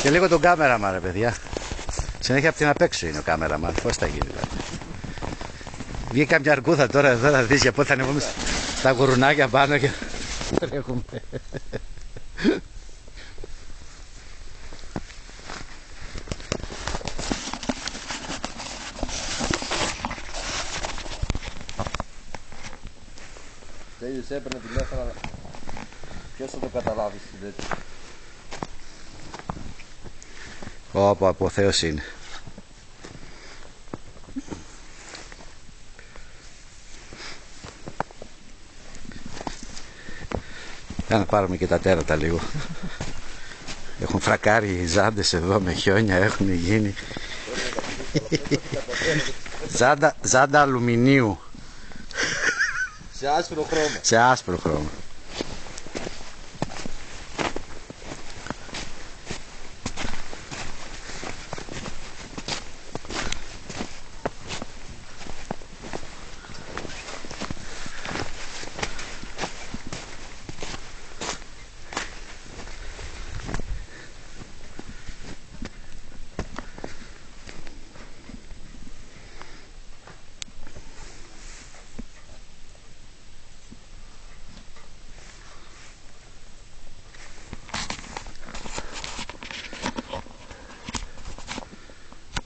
Και λίγο τον κάμεραμαν, ρε παιδιά. Συνέχεια από την απ' έξω είναι ο κάμεραμαν. Πώς θα γίνει δηλαδή. Βγήκα μια αρκούδα τώρα εδώ, θα δεις για πότε θα ανεβούμε στα γουρουνάκια πάνω και τρέχουμε. Τέλειος έπαιρνε τηλέφωνα. Ποιος θα το καταλάβει στην τέτοια. Όπο, αποθέωση είναι. Για να πάρουμε και τα τέρατα λίγο. Έχουν φρακάρει οι ζάντες εδώ με χιόνια, έχουν γίνει. Ζάντα αλουμινίου. Σε άσπρο χρώμα. Σε άσπρο χρώμα.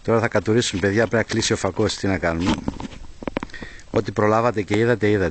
Τώρα θα κατουρίσουν, παιδιά, πρέπει να κλείσει ο φακός, τι να κάνουμε. Ό,τι προλάβατε και είδατε, είδατε.